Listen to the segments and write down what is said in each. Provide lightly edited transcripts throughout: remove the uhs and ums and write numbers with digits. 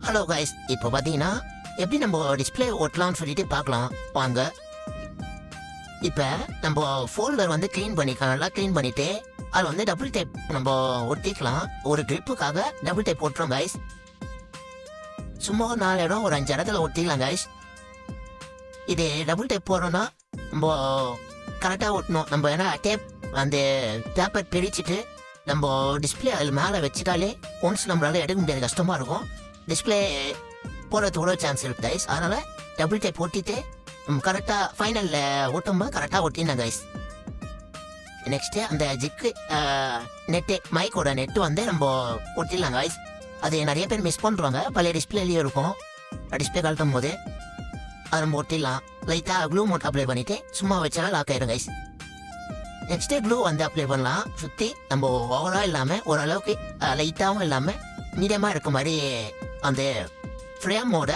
Hello guys, இப்போ பார்த்தீங்கன்னா எப்படி நம்ம டிஸ்பிளே ஒட்டலாம்னு சொல்லிட்டு பார்க்கலாம் வாங்க. இப்போ நம்ம ஃபோல்டர் வந்து க்ளீன் பண்ணிக்கலாம். நல்லா க்ளீன் பண்ணிட்டு அதில் வந்து டபுள் டேப் நம்ம ஒட்டிக்கலாம். ஒரு ட்ரிப்புக்காக டபுள் டேப் ஒட்டுறோம் கைஸ். சும்மா ஒரு 4 இடம் ஒரு 5 இடத்துல ஒட்டிக்கலாம் கைஸ். இது டபுள் டேப் போடுறோன்னா நம்ம கரெக்டாக ஒட்டணும். நம்ம ஏன்னா டேப் அந்த பேப்பர் பிரிச்சுட்டு நம்ம டிஸ்பிளே அதில் மேலே வச்சுட்டாலே ஒன்ஸ் நம்மளால எடுக்க முடியாது, கஷ்டமாக இருக்கும். டிஸ்பிளே போடுறது கூட சான்ஸ் இருக்கு கைஸ். அதனால் டபுள் டேப் ஒட்டிட்டு கரெக்டாக ஃபைனலில் ஓட்டும்போது கரெக்டாக ஒட்டினேன் கைஸ். நெக்ஸ்ட்டு அந்த ஜிக்கு நெட்டு மைக்கோட நெட்டு வந்து நம்ம ஒட்டிடலாம் கைஸ். அது நிறைய பேர் மிஸ் பண்ணுறாங்க. பழைய டிஸ்பிளேலேயே இருக்கும். டிஸ்பிளே கழட்டும் போது அதை நம்ம ஒட்டிடலாம். லைட்டாக க்ளூ மட்டும் அப்ளை பண்ணிவிட்டு சும்மா வச்சாலும் லாக் ஆயிடும் கைஸ். நெக்ஸ்ட்டு க்ளூ வந்து அப்ளை பண்ணலாம். சுற்றி நம்ம ஓவராக இல்லாமல் ஓரளவுக்கு லைட்டாகவும் இல்லாமல் மீடியமாக இருக்க மாதிரி அந்த ஃப்ரேமோட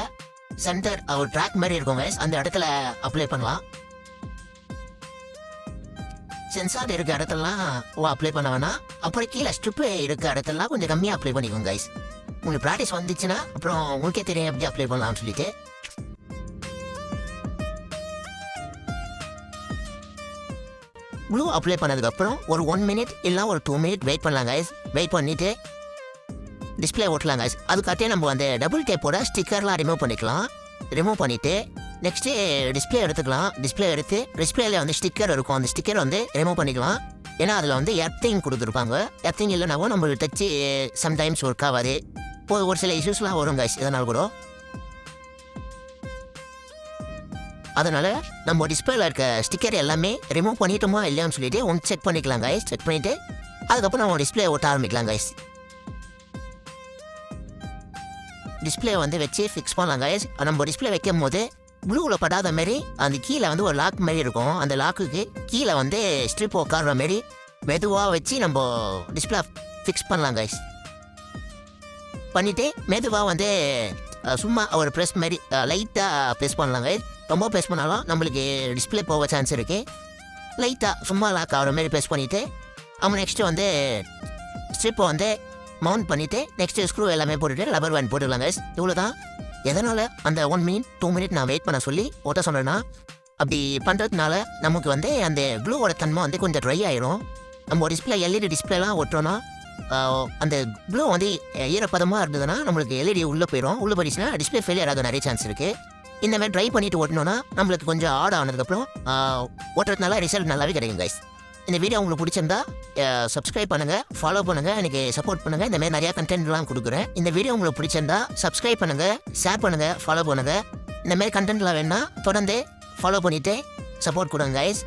சென்டர் ஒரு ட்ராக் மாதிரி இருக்கும் கைஸ். அந்த இடத்துல அப்ளை பண்ணலாம். சென்சார் இருக்க இடத்துலலாம் அப்ளை பண்ண வேணாம். அப்புறம் கீழே ஸ்ட்ரிப்பு இருக்க இடத்துலலாம் கொஞ்சம் கம்மியாக அப்ளை பண்ணிக்கோங்க கைஸ். உங்களுக்கு ப்ராக்டிஸ் வந்துச்சுன்னா அப்புறம் உங்களுக்கே தெரியும் எப்படி அப்ளை பண்ணலாம்னு சொல்லிட்டு. ப்ளூ அப்ளை பண்ணதுக்கப்புறம் ஒரு 1 மினிட் இல்லை ஒரு 2 மினிட் வெயிட் பண்ணலாம் கைஸ். வெயிட் பண்ணிவிட்டு டிஸ்பிளே ஓட்டலாம் கைஸ். அதுக்காட்டே நம்ம அந்த டபுள் டேப்போட ஸ்டிக்கர்லாம் ரிமூவ் பண்ணிக்கலாம். ரிமூவ் பண்ணிவிட்டு நெக்ஸ்ட்டு டிஸ்பிளே எடுத்துக்கலாம். டிஸ்பிளே எடுத்து டிஸ்பிளேல வந்து ஸ்டிக்கர் இருக்கும். அந்த ஸ்டிக்கர் வந்து ரிமூவ் பண்ணிக்கலாம். ஏன்னா அதில் வந்து எர்த்திங் கொடுத்துருப்பாங்க. எர்த்திங் இல்லைனாவும் நம்மளுக்கு டச்சு சம்டைம்ஸ் ஒர்க் ஆகாது. ஒரு சில இஷ்யூஸ்லாம் வரும் கைஸ் இதனால் கூட. அதனால் நம்ம டிஸ்பிளேல இருக்க ஸ்டிக்கர் எல்லாமே ரிமூவ் பண்ணிட்டோமா இல்லையான்னு சொல்லிட்டு ஒன்று செக் பண்ணிக்கலாம் கைஸ். செக் பண்ணிவிட்டு அதுக்கப்புறம் நம்ம டிஸ்பிளே ஓட்ட ஆரம்பிக்கலாம் கைஸ். டிஸ்பிளே வந்து வச்சு ஃபிக்ஸ் பண்ணலாம் கைஸ். நம்ம டிஸ்பிளே வைக்கும் போது ப்ளூவில் படாத மாரி அந்த கீழே வந்து ஒரு லாக் மாதிரி இருக்கும். அந்த லாக்குக்கு கீழே வந்து ஸ்ட்ரிப் உட்கார்ற மாரி மெதுவாக வச்சு நம்ம டிஸ்பிளே ஃபிக்ஸ் பண்ணலாம் கைஸ். பண்ணிவிட்டு மெதுவாக வந்து சும்மா ஒரு ப்ரெஸ் மாதிரி லைட்டாக ப்ரெஸ் பண்ணலாம் கைஸ். ரொம்ப ப்ரெஸ் பண்ணாலும் நம்மளுக்கு டிஸ்பிளே போக சான்ஸ் இருக்குது. லைட்டாக சும்மா லாக் ஆகிற மாரி ப்ரெஸ் பண்ணிவிட்டு நெக்ஸ்ட்டு வந்து ஸ்ட்ரிப்பை வந்து மவுண்ட் பண்ணிவிட்டு நெக்ஸ்ட்டு ஸ்க்ரூ எல்லாமே போட்டுட்டு ரப்பர் பேண்ட் போட்டுக்கலாம் கைஸ். இவ்வளோ தான். எதனால் அந்த 1 மினிட் 2 மினிட் நான் வெயிட் பண்ண சொல்லி ஓட்ட சொன்னேன்னா, அப்படி பண்ணுறதுனால நமக்கு வந்து அந்த க்ளூவோட தன்மை வந்து கொஞ்சம் ட்ரை ஆயிரும். நம்ம டிஸ்பிளே எல்இடி டிஸ்பிளேலாம் ஒட்டுறோன்னா அந்த க்ளூ வந்து ஈரப்பதமாக இருந்ததுன்னா நம்மளுக்கு எல்இடி உள்ளே போயிடும். உள்ளே போயிடுச்சுன்னா டிஸ்பிளே ஃபெயிலியர் ஆக நிறைய சான்ஸ் இருக்குது. இந்த மாதிரி ட்ரை பண்ணிவிட்டு ஓட்டணுன்னா நம்மளுக்கு கொஞ்சம் ஆட் ஆனதுக்கப்புறம் ஓட்டுறதுனால ரிசல்ட் நல்லாவே கிடைக்கும் கைஸ். இந்த வீடியோ உங்களுக்கு பிடிச்சிருந்தா சப்ஸ்கிரைப் பண்ணுங்கள், ஃபாலோ பண்ணுங்கள், எனக்கு சப்போர்ட் பண்ணுங்கள். இந்த மாதிரி நிறையா கண்டென்ட்லாம் கொடுக்குறேன். இந்த வீடியோ உங்களுக்கு பிடிச்சிருந்தா சப்ஸ்கிரைப் பண்ணுங்கள், ஷேர் பண்ணுங்கள், ஃபாலோ பண்ணுங்கள். இந்த மாதிரி கண்டென்ட்லாம் வேணால் தொடர்ந்து ஃபாலோ பண்ணிவிட்டு சப்போர்ட் கொடுங்க கைஸ்.